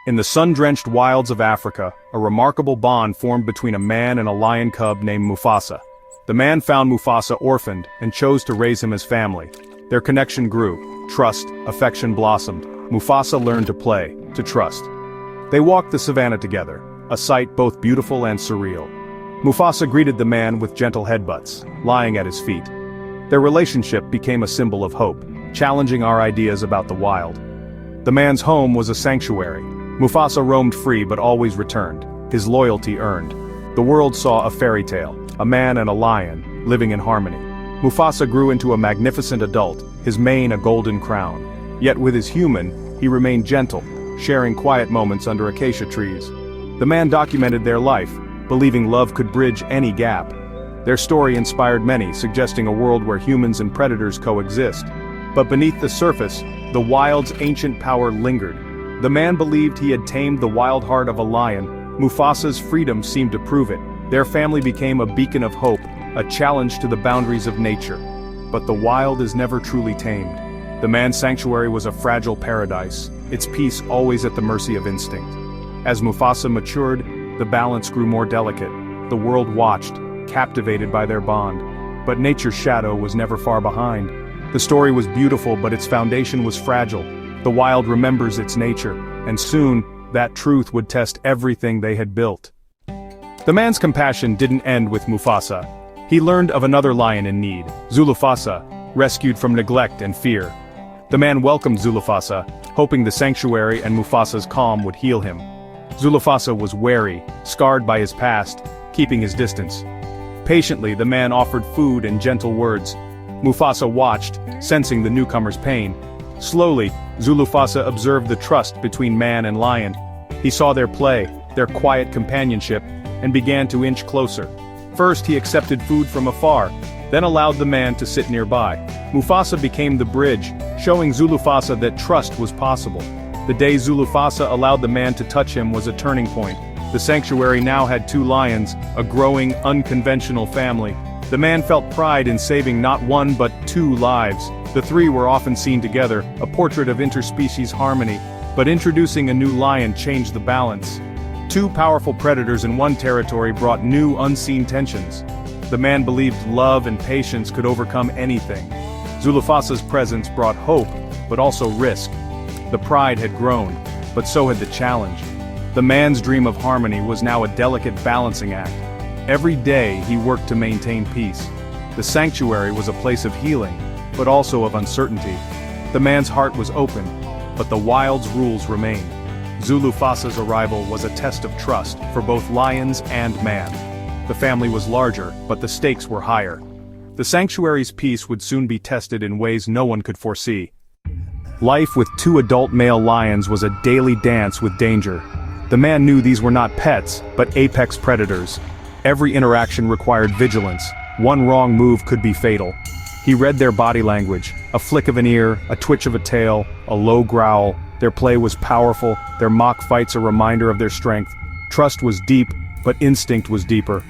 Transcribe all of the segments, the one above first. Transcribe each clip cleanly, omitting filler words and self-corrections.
In the sun-drenched wilds of Africa, a remarkable bond formed between a man and a lion cub named Mufasa. The man found Mufasa orphaned and chose to raise him as family. Their connection grew. Trust, affection blossomed. Mufasa learned to play, to trust. They walked the savannah together, a sight both beautiful and surreal. Mufasa greeted the man with gentle headbutts, lying at his feet. Their relationship became a symbol of hope, challenging our ideas about the wild. The man's home was a sanctuary. Mufasa roamed free but always returned, his loyalty earned. The world saw a fairy tale, a man and a lion, living in harmony. Mufasa grew into a magnificent adult, his mane a golden crown. Yet with his human, he remained gentle, sharing quiet moments under acacia trees. The man documented their life, believing love could bridge any gap. Their story inspired many, suggesting a world where humans and predators coexist. But beneath the surface, the wild's ancient power lingered. The man believed he had tamed the wild heart of a lion. Mufasa's freedom seemed to prove it. Their family became a beacon of hope, a challenge to the boundaries of nature. But the wild is never truly tamed. The man's sanctuary was a fragile paradise, its peace always at the mercy of instinct. As Mufasa matured, the balance grew more delicate. The world watched, captivated by their bond. But nature's shadow was never far behind. The story was beautiful, but its foundation was fragile. The wild remembers its nature, and soon, that truth would test everything they had built. The man's compassion didn't end with Mufasa. He learned of another lion in need, Zulufasa, rescued from neglect and fear. The man welcomed Zulufasa, hoping the sanctuary and Mufasa's calm would heal him. Zulufasa was wary, scarred by his past, keeping his distance. Patiently, the man offered food and gentle words. Mufasa watched, sensing the newcomer's pain. Slowly, Zulufasa observed the trust between man and lion. He saw their play, their quiet companionship, and began to inch closer. First he accepted food from afar, then allowed the man to sit nearby. Mufasa became the bridge, showing Zulufasa that trust was possible. The day Zulufasa allowed the man to touch him was a turning point. The sanctuary now had 2 lions, a growing, unconventional family. The man felt pride in saving not 1 but 2 lives. The 3 were often seen together, a portrait of interspecies harmony. But introducing a new lion changed the balance. 2 powerful predators in one territory brought new unseen tensions. The man believed love and patience could overcome anything. Zulufasa's presence brought hope, but also risk. The pride had grown, but so had the challenge. The man's dream of harmony was now a delicate balancing act. Every day he worked to maintain peace. The sanctuary was a place of healing, but also of uncertainty. The man's heart was open, but the wild's rules remained. Zulufasa's arrival was a test of trust for both lions and man. The family was larger, but the stakes were higher. The sanctuary's peace would soon be tested in ways no one could foresee. Life with 2 adult male lions was a daily dance with danger. The man knew these were not pets, but apex predators. Every interaction required vigilance. One wrong move could be fatal. He read their body language, a flick of an ear, a twitch of a tail, a low growl. Their play was powerful, their mock fights a reminder of their strength. Trust was deep, but instinct was deeper.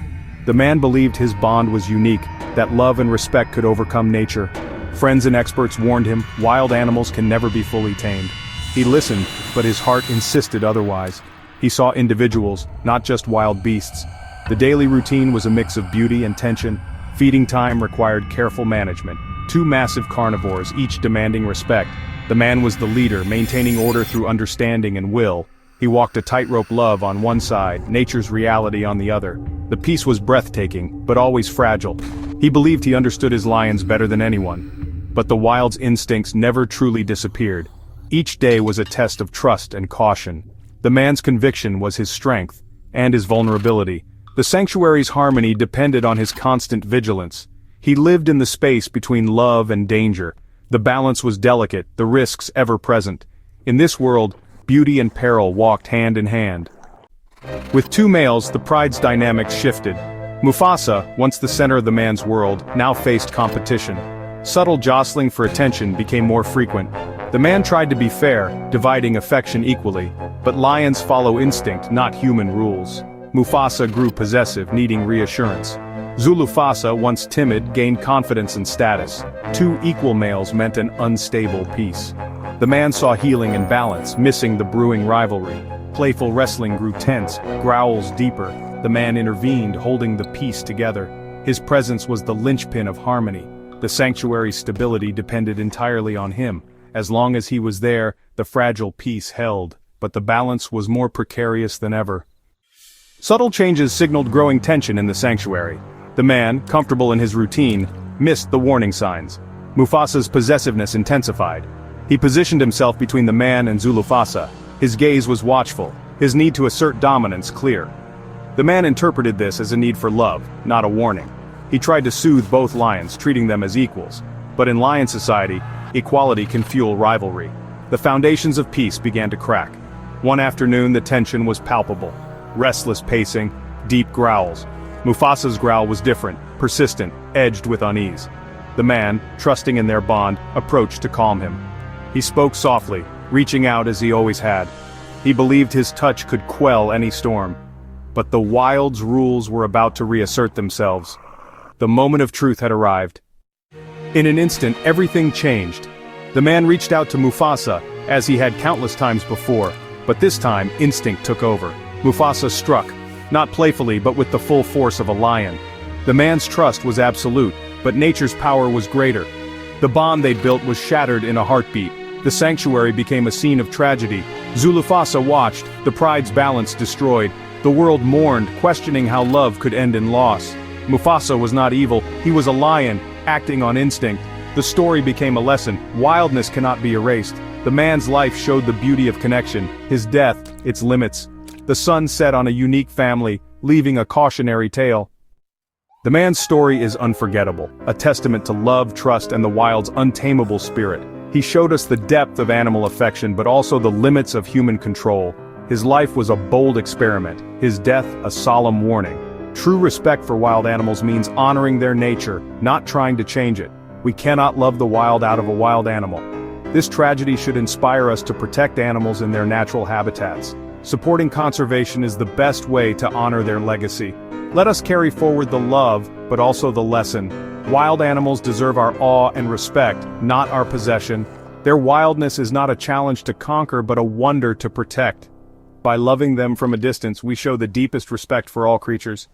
The man believed his bond was unique, that love and respect could overcome nature. Friends and experts warned him, wild animals can never be fully tamed. He listened, but his heart insisted otherwise. He saw individuals, not just wild beasts. The daily routine was a mix of beauty and tension. Feeding time required careful management. 2 massive carnivores, each demanding respect. The man was the leader, maintaining order through understanding and will. He walked a tightrope love on one side, nature's reality on the other. The peace was breathtaking, but always fragile. He believed he understood his lions better than anyone. But the wild's instincts never truly disappeared. Each day was a test of trust and caution. The man's conviction was his strength, and his vulnerability. The sanctuary's harmony depended on his constant vigilance. He lived in the space between love and danger. The balance was delicate, the risks ever present. In this world, beauty and peril walked hand in hand. With 2 males, the pride's dynamics shifted. Mufasa, once the center of the man's world, now faced competition. Subtle jostling for attention became more frequent. The man tried to be fair, dividing affection equally, but lions follow instinct, not human rules. Mufasa grew possessive, needing reassurance. Zulufasa, once timid, gained confidence and status. 2 equal males meant an unstable peace. The man saw healing and balance, missing the brewing rivalry. Playful wrestling grew tense, growls deeper. The man intervened, holding the peace together. His presence was the linchpin of harmony. The sanctuary's stability depended entirely on him. As long as he was there, the fragile peace held, but the balance was more precarious than ever. Subtle changes signaled growing tension in the sanctuary. The man, comfortable in his routine, missed the warning signs. Mufasa's possessiveness intensified. He positioned himself between the man and Zulufasa. His gaze was watchful, his need to assert dominance clear. The man interpreted this as a need for love, not a warning. He tried to soothe both lions, treating them as equals. But in lion society, equality can fuel rivalry. The foundations of peace began to crack. One afternoon the tension was palpable. Restless pacing, deep growls. Mufasa's growl was different, persistent, edged with unease. The man, trusting in their bond, approached to calm him. He spoke softly, reaching out as he always had. He believed his touch could quell any storm. But the wild's rules were about to reassert themselves. The moment of truth had arrived. In an instant, everything changed. The man reached out to Mufasa, as he had countless times before, but this time, instinct took over. Mufasa struck, not playfully but with the full force of a lion. The man's trust was absolute, but nature's power was greater. The bond they built was shattered in a heartbeat. The sanctuary became a scene of tragedy. Zulufasa watched, the pride's balance destroyed. The world mourned, questioning how love could end in loss. Mufasa was not evil, he was a lion, acting on instinct. The story became a lesson. Wildness cannot be erased. The man's life showed the beauty of connection, his death, its limits. The sun set on a unique family, leaving a cautionary tale. The man's story is unforgettable, a testament to love, trust, and the wild's untamable spirit. He showed us the depth of animal affection but also the limits of human control. His life was a bold experiment, his death a solemn warning. True respect for wild animals means honoring their nature, not trying to change it. We cannot love the wild out of a wild animal. This tragedy should inspire us to protect animals in their natural habitats. Supporting conservation is the best way to honor their legacy. Let us carry forward the love, but also the lesson. Wild animals deserve our awe and respect, not our possession. Their wildness is not a challenge to conquer but a wonder to protect. By loving them from a distance, we show the deepest respect for all creatures.